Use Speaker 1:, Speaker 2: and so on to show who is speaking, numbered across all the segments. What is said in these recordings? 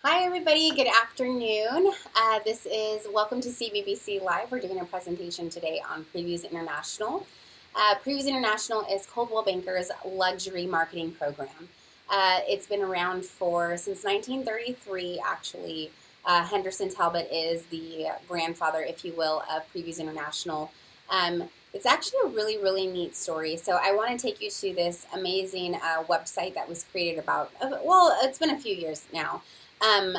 Speaker 1: Hi everybody, good afternoon. Welcome to CBBC Live. We're doing a presentation today on Previews International. Previews International is Coldwell Banker's luxury marketing program. It's been around since 1933 actually. Henderson Talbot is the grandfather, if you will, of Previews International. It's actually a really, really neat story. So I want to take you to this amazing website that was created it's been a few years now. And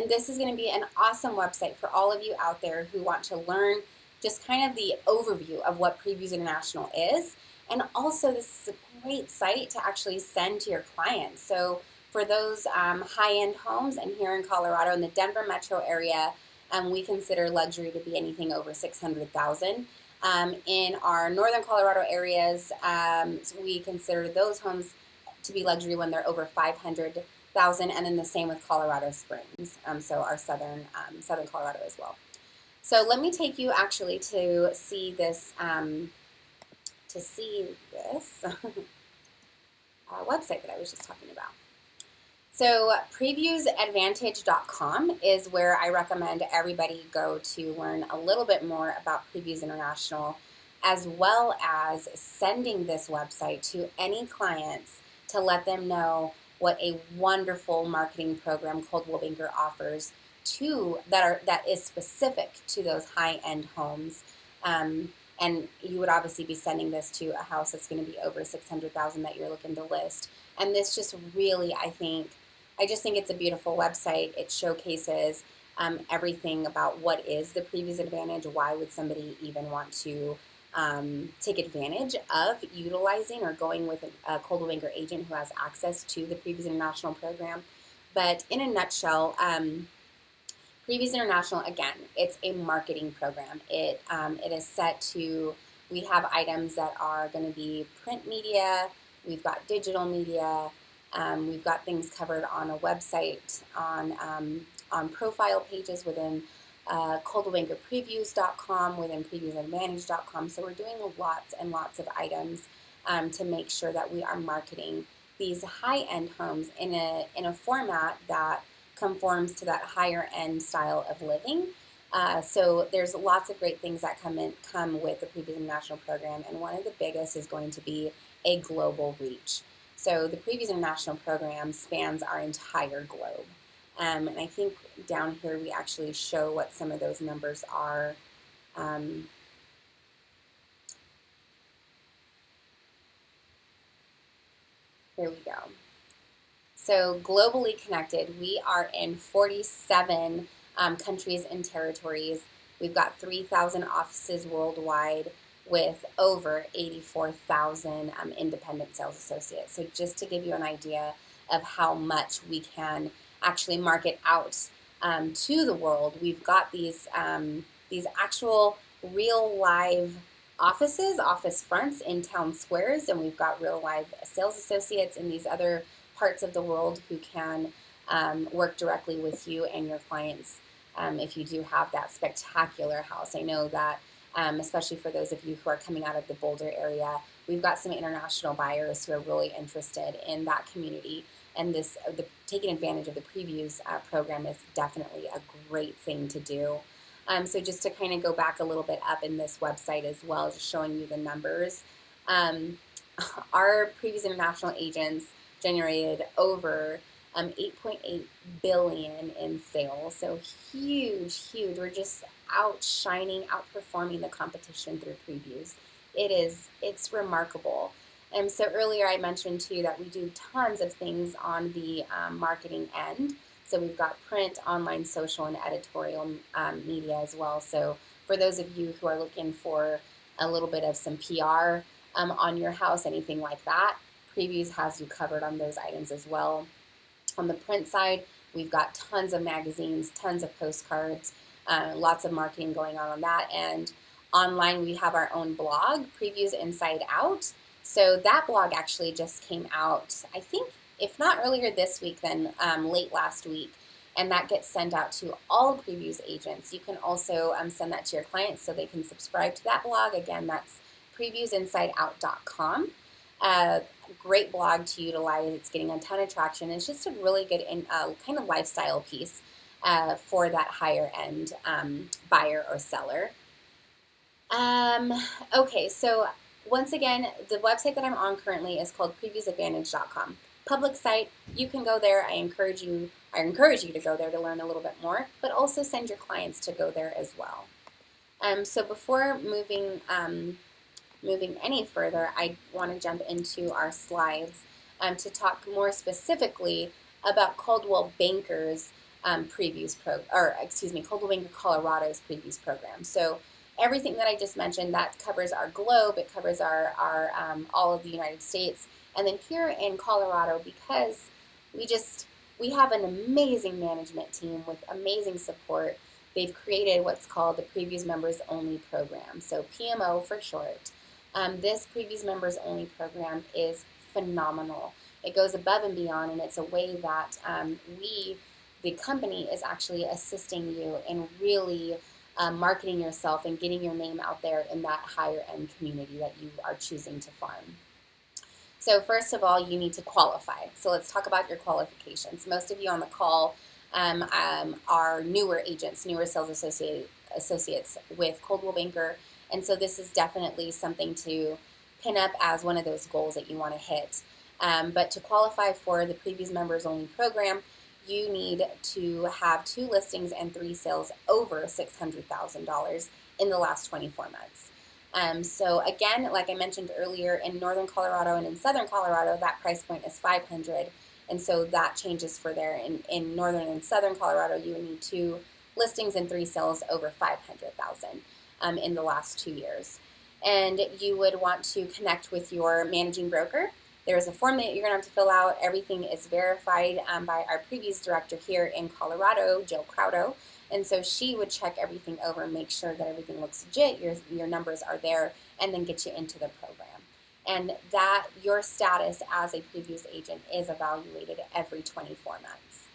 Speaker 1: this is going to be an awesome website for all of you out there who want to learn just kind of the overview of what Previews International is. And also, this is a great site to actually send to your clients. So for those high-end homes, and here in Colorado, in the Denver metro area, we consider luxury to be anything over $600,000. In our northern Colorado areas, we consider those homes to be luxury when they're over $500,000, and then the same with Colorado Springs, so our southern Colorado as well. So let me take you actually to see this website that I was just talking about. So previewsadvantage.com is where I recommend everybody go to learn a little bit more about Previews International, as well as sending this website to any clients to let them know what a wonderful marketing program Coldwell Banker offers that is specific to those high-end homes. And you would obviously be sending this to a house that's going to be over $600,000 that you're looking to list. And this just really, I just think it's a beautiful website. It showcases everything about what is the Previews Advantage. Why would somebody even want to take advantage of utilizing or going with a Coldwell Banker agent who has access to the Previews International program. But in a nutshell, Previews International, again, it's a marketing program. It is set to, we have items that are going to be print media, we've got digital media, we've got things covered on a website, on profile pages within ColdwellBankerPreviews.com, within PreviewsAdvantage.com. So we're doing lots and lots of items to make sure that we are marketing these high-end homes in a format that conforms to that higher-end style of living. So there's lots of great things that come with the Previews International program, and one of the biggest is going to be a global reach. So the Previews International program spans our entire globe. And I think down here we actually show what some of those numbers are. Here we go. So globally connected, we are in 47 countries and territories. We've got 3,000 offices worldwide with over 84,000 independent sales associates. So just to give you an idea of how much we can actually market out to the world, we've got these actual real live office fronts in town squares, and we've got real live sales associates in these other parts of the world who can work directly with you and your clients if you do have that spectacular house. I know that especially for those of you who are coming out of the Boulder area, we've got some international buyers who are really interested in that community, and taking advantage of the Previews program is definitely a great thing to do. So just to kind of go back a little bit up in this website as well, just showing you the numbers. Our Previews International agents generated over $8.8 billion in sales. So huge. We're just outperforming the competition through Previews. It's remarkable. And so earlier I mentioned too that we do tons of things on the marketing end. So we've got print, online, social, and editorial media as well. So for those of you who are looking for a little bit of some PR on your house, anything like that, Previews has you covered on those items as well. On the print side, we've got tons of magazines, tons of postcards, lots of marketing going on that. And online, we have our own blog, Previews Inside Out. So that blog actually just came out, I think, if not earlier this week, then late last week. And that gets sent out to all Previews agents. You can also send that to your clients so they can subscribe to that blog. Again, that's previewsinsideout.com. great blog to utilize. It's getting a ton of traction. It's just a really good kind of lifestyle piece for that higher end buyer or seller. Okay, so once again, the website that I'm on currently is called previewsadvantage.com. Public site, you can go there. I encourage you to go there to learn a little bit more, but also send your clients to go there as well. So before moving any further, I want to jump into our slides to talk more specifically about Coldwell Banker's Coldwell Banker Colorado's previews program. So everything that I just mentioned, that covers our globe, it covers our all of the United States, and then here in Colorado, because we have an amazing management team with amazing support. They've created what's called the Previews Members Only program, so PMO for short. This Previews Members Only program is phenomenal. It goes above and beyond, and it's a way that the company, is actually assisting you in really marketing yourself and getting your name out there in that higher end community that you are choosing to farm. So first of all, you need to qualify. So let's talk about your qualifications. Most of you on the call are newer agents, newer sales associates with Coldwell Banker, and so this is definitely something to pin up as one of those goals that you want to hit. But to qualify for the Previews Members Only program, you need to have 2 listings and 3 sales over $600,000 in the last 24 months. So again, like I mentioned earlier, in northern Colorado and in southern Colorado, that price point is $500, and so that changes for there. In northern and southern Colorado, you would need 2 listings and 3 sales over $500,000 in the last 2 years. And you would want to connect with your managing broker. There's a form that you're going to have to fill out. Everything is verified by our previous director here in Colorado, Jill Crowdo. And so she would check everything over and make sure that everything looks legit, your numbers are there, and then get you into the program. And that your status as a previous agent is evaluated every 24 months.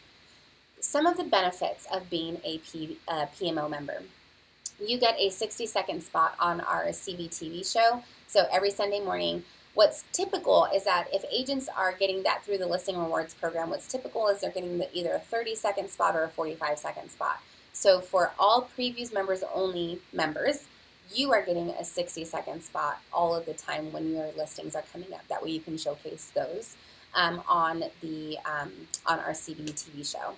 Speaker 1: Some of the benefits of being a PMO member. You get a 60-second spot on our CBTV show. So every Sunday morning, what's typical is that if agents are getting that through the Listing Rewards program, what's typical is they're getting either a 30-second spot or a 45-second spot. So for all Previews Members Only members, you are getting a 60-second spot all of the time when your listings are coming up. That way you can showcase those on our CBTV show.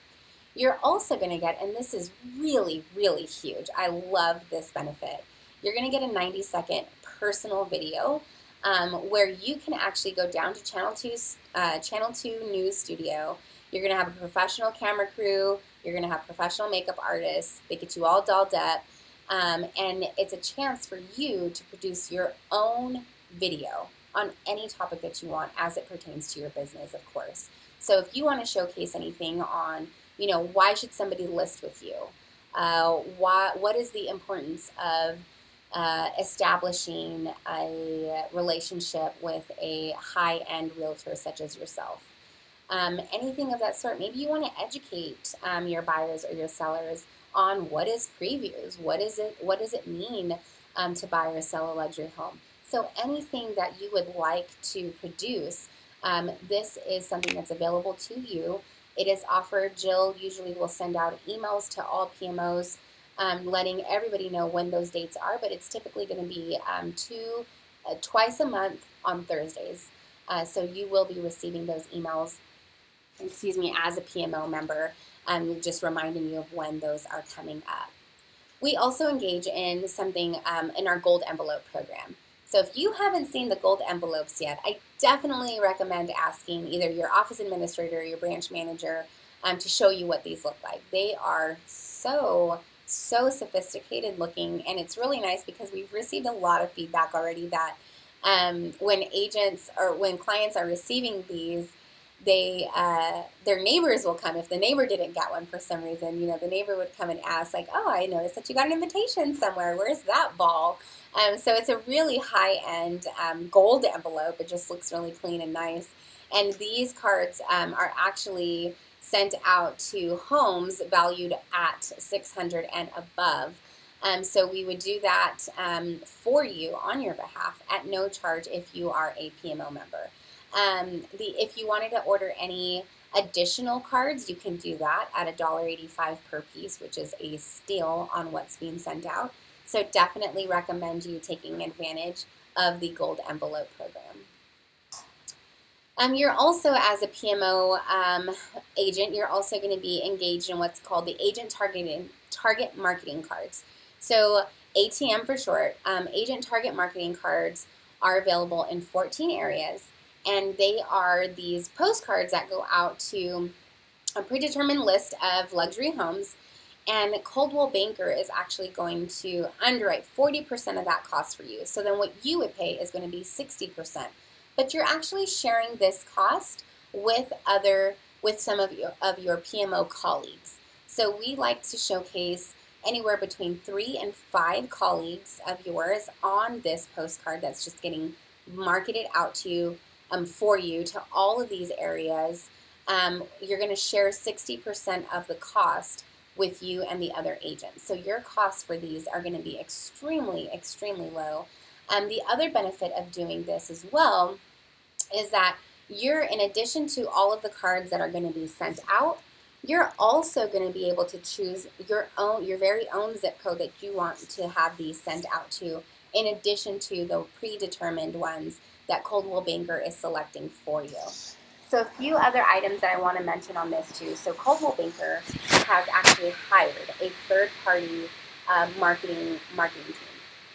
Speaker 1: You're also going to get, and this is really, really huge, I love this benefit, you're going to get a 90-second personal video where you can actually go down to Channel 2 News Studio. You're going to have a professional camera crew. You're going to have professional makeup artists. They get you all dolled up. And it's a chance for you to produce your own video on any topic that you want as it pertains to your business, of course. So if you want to showcase anything on, why should somebody list with you? What is the importance of establishing a relationship with a high-end realtor such as yourself? Anything of that sort. Maybe you want to educate your buyers or your sellers on what is previews, what does it mean to buy or sell a luxury home. So anything that you would like to produce, this is something that's available to you. It is offered. Jill usually will send out emails to all PMOs letting everybody know when those dates are, but it's typically going to be twice a month on Thursdays. So you will be receiving those emails, as a PMO member, just reminding you of when those are coming up. We also engage in something in our Gold Envelope program. So if you haven't seen the Gold Envelopes yet, I definitely recommend asking either your office administrator or your branch manager to show you what these look like. They are so sophisticated looking, and it's really nice because we've received a lot of feedback already that when clients are receiving these, their neighbors will come. If the neighbor didn't get one for some reason, the neighbor would come and ask, like, oh, I noticed that you got an invitation somewhere. Where's that ball? So it's a really high-end gold envelope. It just looks really clean and nice. And these cards are actually sent out to homes valued at $600 and above. So we would do that for you on your behalf at no charge if you are a PMO member. If you wanted to order any additional cards, you can do that at $1.85 per piece, which is a steal on what's being sent out. So definitely recommend you taking advantage of the gold envelope program. You're also, as a PMO agent, you're also going to be engaged in what's called the agent target marketing cards. So ATM for short. Agent target marketing cards are available in 14 areas, and they are these postcards that go out to a predetermined list of luxury homes, and Coldwell Banker is actually going to underwrite 40% of that cost for you. So then what you would pay is going to be 60%. But you're actually sharing this cost with some of your PMO colleagues. So we like to showcase anywhere between 3 and 5 colleagues of yours on this postcard that's just getting marketed out to you, for you, to all of these areas. You're going to share 60% of the cost with you and the other agents. So your costs for these are going to be extremely, extremely low. The other benefit of doing this as well is that you're, in addition to all of the cards that are going to be sent out, you're also going to be able to choose your very own zip code that you want to have these sent out to, in addition to the predetermined ones that Coldwell Banker is selecting for you. So a few other items that I want to mention on this too. So Coldwell Banker has actually hired a third-party marketing team.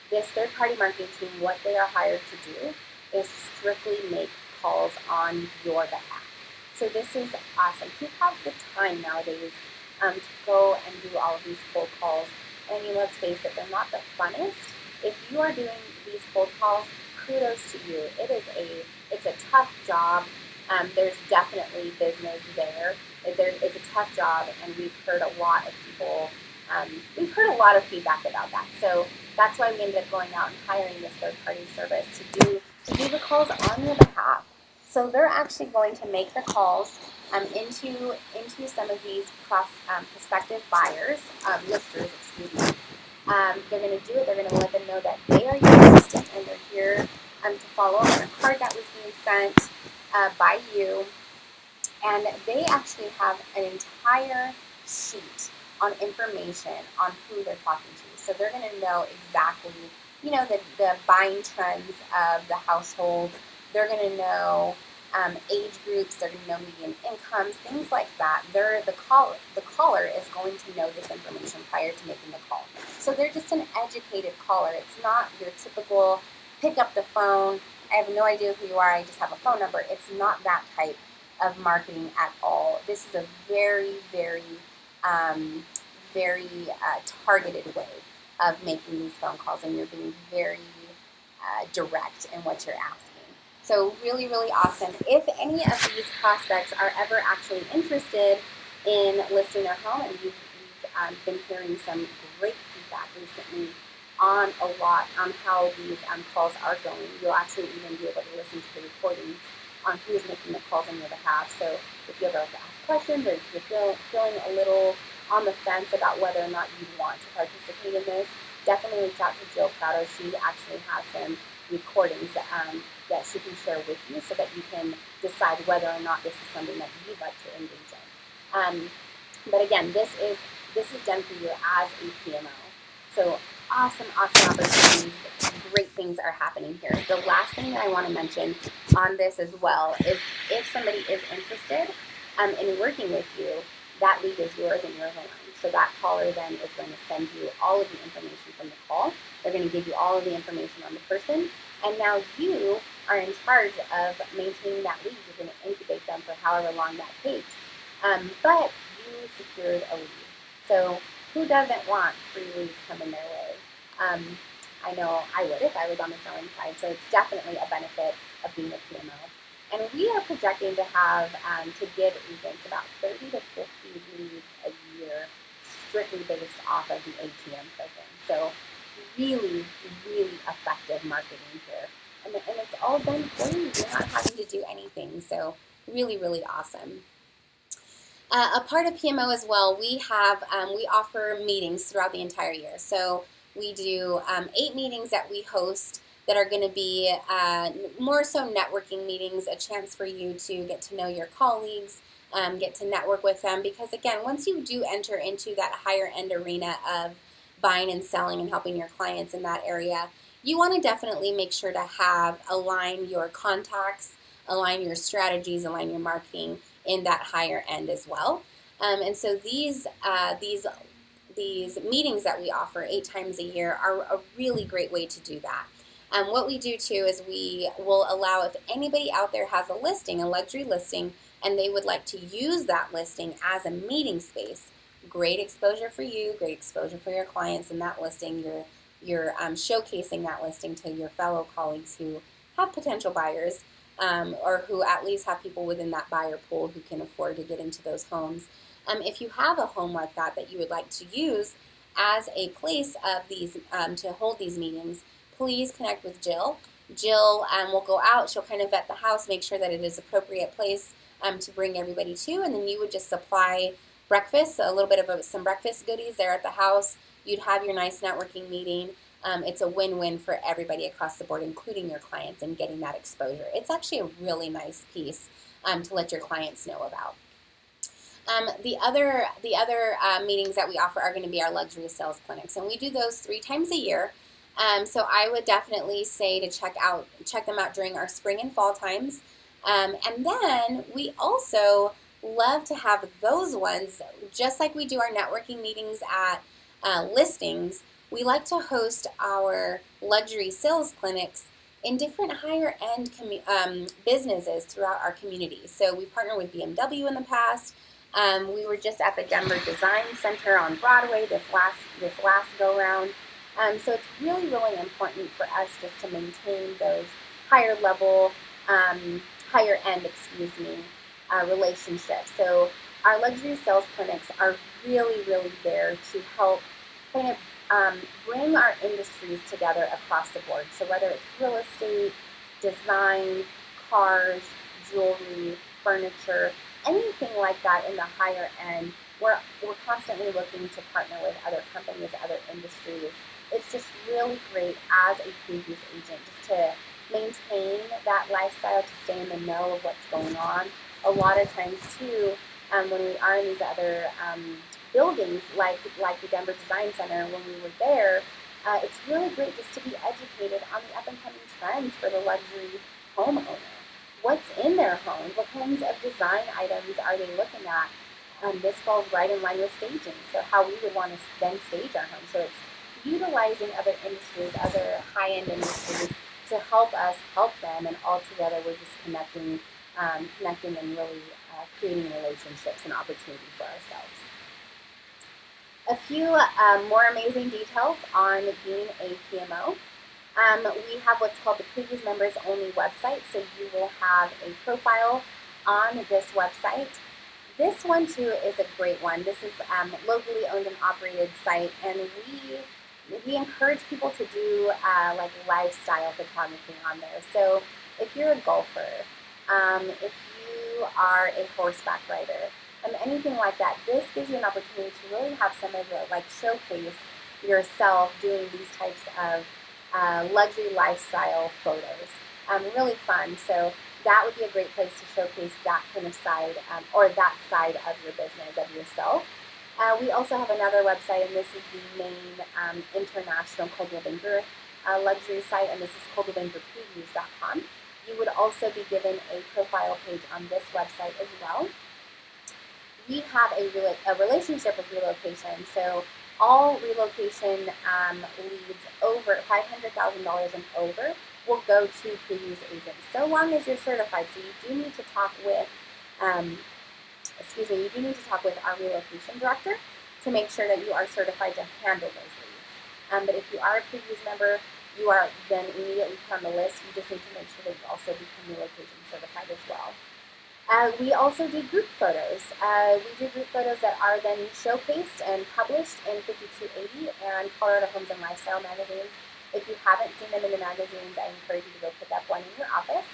Speaker 1: This third-party marketing team, what they are hired to do is strictly make calls on your behalf. So this is awesome. Who has the time nowadays to go and do all of these cold calls? I mean, let's face it, they're not the funnest. If you are doing these cold calls, kudos to you. It's a tough job. There's definitely business there. It's a tough job, and we've heard a lot of people. We've heard a lot of feedback about that. So that's why we ended up going out and hiring this third-party service to do the calls on your behalf. So they're actually going to make the calls into some of these prospective buyers, listers, excuse me. They're going to do it. They're going to let them know that they are your assistant and they're here to follow up on a card that was being sent by you. And they actually have an entire sheet on information on who they're talking to. So they're going to know exactly, the buying trends of the household. They're going to know age groups. They're going to know median incomes, things like that. The caller is going to know this information prior to making the call. So they're just an educated caller. It's not your typical pick up the phone. I have no idea who you are. I just have a phone number. It's not that type of marketing at all. This is a very, very, very targeted way of making these phone calls, and you're being very direct in what you're asking. So really, really awesome. If any of these prospects are ever actually interested in listing their home, and you've been hearing some great feedback recently on how these calls are going, you'll actually even be able to listen to the recordings on who is making the calls on your behalf. So if you ever have to ask questions, or if you're feeling a little on the fence about whether or not you want to participate in this, definitely reach out to Jill Prado. She actually has some recordings that she can share with you so that you can decide whether or not this is something that you'd like to engage in. But again, this is done for you as a PMO. So awesome opportunities. Great things are happening here. The last thing that I want to mention on this as well is if somebody is interested in working with you, that lead is yours in your hands. So that caller then is going to send you all of the information from the call. They're going to give you all of the information on the person. And now you are in charge of maintaining that lead. You're going to incubate them for however long that takes. But you secured a lead. So who doesn't want free leads coming their way? I know I would if I was on the selling side. So it's definitely a benefit of being a PMO. And we are projecting to have, to give agents about 30 to 50 leads a year, strictly based off of the ATM program. So really, really effective marketing here. And it's all done for you. You're not having to do anything. So really, really awesome. A part of PMO as well, we offer meetings throughout the entire year. So we do 8 meetings that we host that are going to be more so networking meetings, a chance for you to get to know your colleagues, get to network with them. Because again, once you do enter into that higher end arena of buying and selling and helping your clients in that area, you want to definitely make sure to align your contacts, align your strategies, align your marketing in that higher end as well. And so these meetings that we offer 8 times a year are a really great way to do that. What we do too is we will allow, if anybody out there has a listing, a luxury listing, and they would like to use that listing as a meeting space, great exposure for you, great exposure for your clients in that listing. You're showcasing that listing to your fellow colleagues who have potential buyers, or who at least have people within that buyer pool who can afford to get into those homes. If you have a home like that you would like to use as a place of these to hold these meetings, please connect with Jill. Jill will go out. She'll kind of vet the house, make sure that it is an appropriate place to bring everybody to, and then you would just supply breakfast, a little bit of some breakfast goodies there at the house. You'd have your nice networking meeting. It's a win-win for everybody across the board, including your clients, and getting that exposure. It's actually a really nice piece to let your clients know about. The other meetings that we offer are going to be our luxury sales clinics, and we do those 3 times a year. So I would definitely say to check them out during our spring and fall times. And then we also love to have those ones, just like we do our networking meetings at listings. We like to host our luxury sales clinics in different higher end businesses throughout our community. So we partnered with BMW in the past. We were just at the Denver Design Center on Broadway this last go round. So it's really, really important for us just to maintain those higher end relationships. So our luxury sales clinics are really, really there to help kind of bring our industries together across the board. So whether it's real estate, design, cars, jewelry, furniture, anything like that in the higher end, we're constantly looking to partner with other companies, other industries. It's just really great as a previous agent just to maintain that lifestyle, to stay in the know of what's going on. A lot of times too, when we are in these other buildings like the Denver Design Center, when we were there, it's really great just to be educated on the up-and-coming trends for the luxury homeowner. What's in their home? What kinds of design items are they looking at? This falls right in line with staging, so how we would want to then stage our home. So it's utilizing other industries, other high-end industries to help us help them, and all together we're just connecting and really creating relationships and opportunity for ourselves. A few more amazing details on being a PMO. We have what's called the Previous Members Only website, so you will have a profile on this website. This one too is a great one. This is locally owned and operated site, and we encourage people to do like lifestyle photography on there. So if you're a golfer, if you are a horseback rider, anything like that, this gives you an opportunity to really have some of the, like, showcase yourself doing these types of luxury lifestyle photos. Really fun. So that would be a great place to showcase that kind of side, or that side of your business, of yourself. We also have another website, and this is the main international Coldwell Banker luxury site, and this is coldwellbankerpreviews.com. You would also be given a profile page on this website as well. We have a relationship with relocation, so all relocation leads over $500,000 and over will go to previous agents, so long as you're certified. So you do need to talk with, our relocation director to make sure that you are certified to handle those leads. But if you are a previous member, you are then immediately put on the list. You just need to make sure that you also become relocation certified as well. We also do group photos. We do group photos that are then showcased and published in 5280 and Colorado Homes and Lifestyle magazines. If you haven't seen them in the magazines, I encourage you to go pick up one in your office.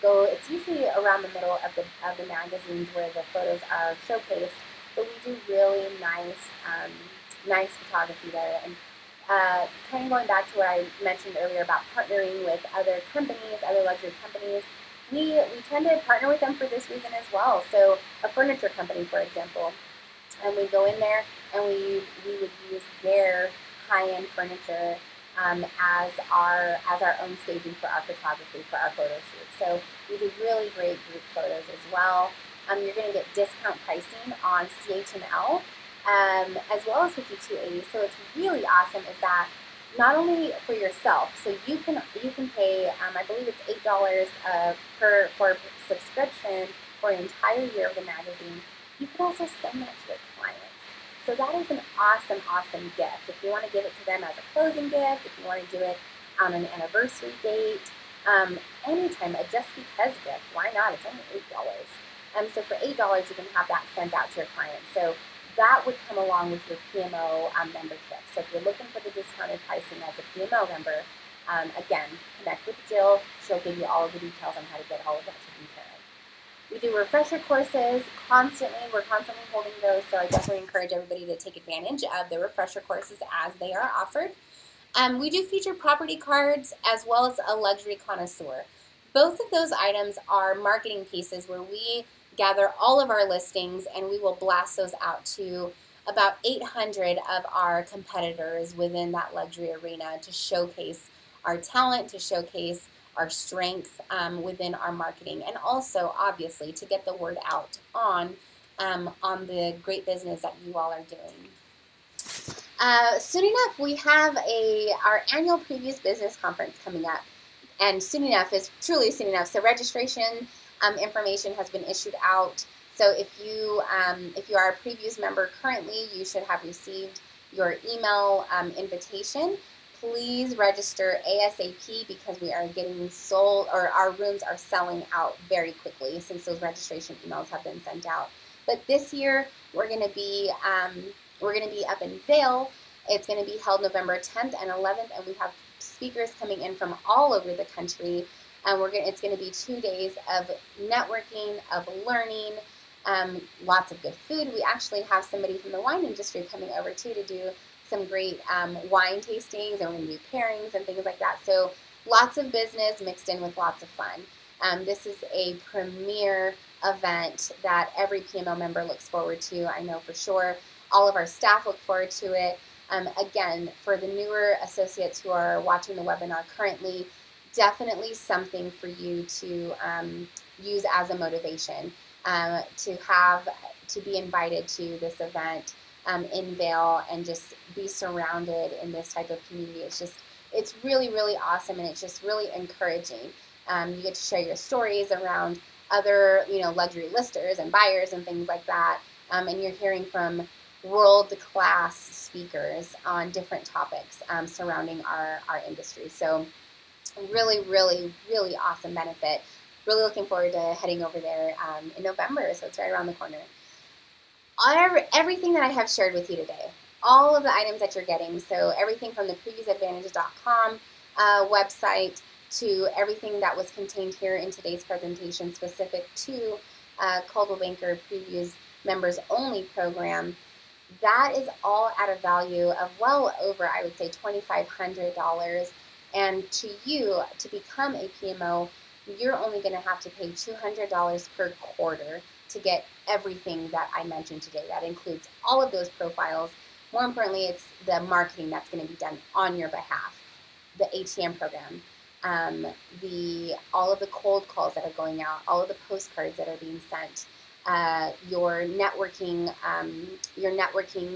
Speaker 1: It's usually around the middle of the magazines where the photos are showcased, but we do really nice photography there. kind of going back to what I mentioned earlier about partnering with other companies, other luxury companies, we tend to partner with them for this reason as well. So a furniture company, for example, and we go in there and we would use their high-end furniture as our own staging for our photography, for our photo shoots. So we do really great group photos as well. You're going to get discount pricing on CH&L as well as 5280. So it's really awesome is that not only for yourself, so you can pay, I believe it's $8 for subscription for an entire year of the magazine. You could also send that to your clients. So that is an awesome, awesome gift. If you want to give it to them as a closing gift, if you want to do it on an anniversary date, anytime, a just because gift, why not? It's only $8. So for $8, you can have that sent out to your clients. So that would come along with your PMO membership. So if you're looking for the discounted pricing as a PMO member, again, connect with Jill. She'll give you all of the details on how to get all of that taken care of. We do refresher courses constantly. We're constantly holding those, so I definitely encourage everybody to take advantage of the refresher courses as they are offered. We do feature property cards as well as a luxury connoisseur. Both of those items are marketing pieces where we gather all of our listings and we will blast those out to about 800 of our competitors within that luxury arena to showcase our talent, to showcase our strength within our marketing, and also obviously to get the word out on the great business that you all are doing. Soon enough, we have our annual Previews Business Conference coming up, and soon enough is truly soon enough. So registration information has been issued out. So if you are a Previews member currently, you should have received your email invitation. Please register ASAP because we are getting sold, or our rooms are selling out very quickly since those registration emails have been sent out. But this year we're going to be up in Vail. It's going to be held November 10th and 11th, and we have speakers coming in from all over the country. And it's going to be 2 days of networking, of learning, lots of good food. We actually have somebody from the wine industry coming over too to do some great wine tastings, and we're going to do pairings and things like that. So lots of business mixed in with lots of fun. This is a premier event that every PMO member looks forward to. I know for sure all of our staff look forward to it. Again, for the newer associates who are watching the webinar currently, definitely something for you to use as a motivation to be invited to this event in Vail and just be surrounded in this type of community. It's really, really awesome, and it's just really encouraging. You get to share your stories around other, luxury listers and buyers and things like that, and you're hearing from world-class speakers on different topics surrounding our industry. So really, really, really awesome benefit. Really looking forward to heading over there in November, so it's right around the corner. Everything that I have shared with you today, all of the items that you're getting, so everything from the previousadvantage.com website to everything that was contained here in today's presentation specific to Coldwell Banker Previews Members Only program, that is all at a value of well over, I would say, $2,500. And to you, to become a PMO, you're only going to have to pay $200 per quarter to get everything that I mentioned today. That includes all of those profiles. More importantly, it's the marketing that's going to be done on your behalf, the ATM program, all of the cold calls that are going out, all of the postcards that are being sent, your networking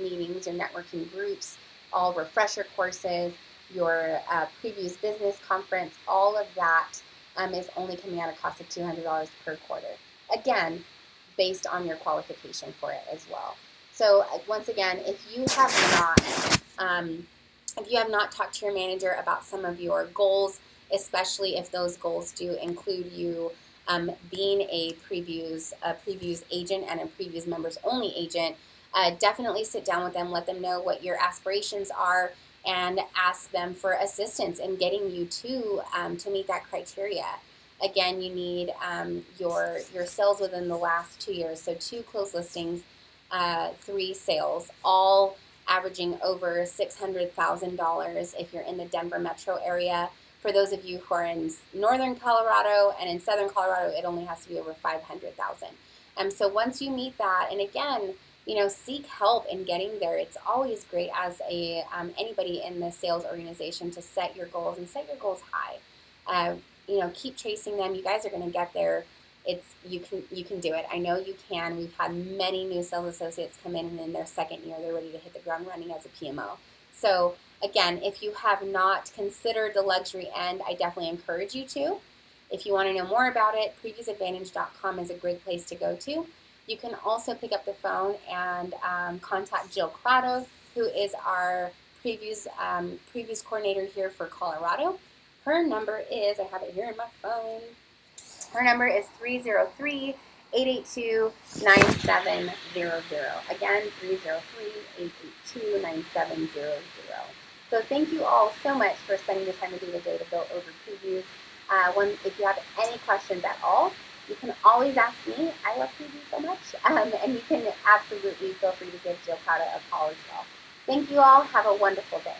Speaker 1: meetings, your networking groups, all refresher courses, your Previews Business Conference, all of that is only coming at a cost of $200 per quarter. Again, based on your qualification for it as well. So once again, if you have not talked to your manager about some of your goals, especially if those goals do include you being a previews agent and a Previews Members Only agent, definitely sit down with them, let them know what your aspirations are, and ask them for assistance in getting you to meet that criteria. Again, you need your sales within the last 2 years, so 2 closed listings, 3 sales, all averaging over $600,000 if you're in the Denver metro area. For those of you who are in northern Colorado and in southern Colorado, it only has to be over 500,000. So once you meet that, and again, seek help in getting there. It's always great as anybody in the sales organization to set your goals and set your goals high. Keep chasing them. You guys are going to get there. You can do it. I know you can. We've had many new sales associates come in, and in their second year, they're ready to hit the ground running as a PMO. So again, if you have not considered the luxury end, I definitely encourage you to. If you want to know more about it, previousadvantage.com is a great place to go to. You can also pick up the phone and contact Jill Crotto, who is our previews coordinator here for Colorado. Her number is, I have it here in my phone, her number is 303-882-9700. Again, 303-882-9700. So thank you all so much for spending the time with me today to go over previews. If you have any questions at all, you can always ask me. I love previews so much. And you can absolutely feel free to give Jill Crotto a call as well. Thank you all. Have a wonderful day.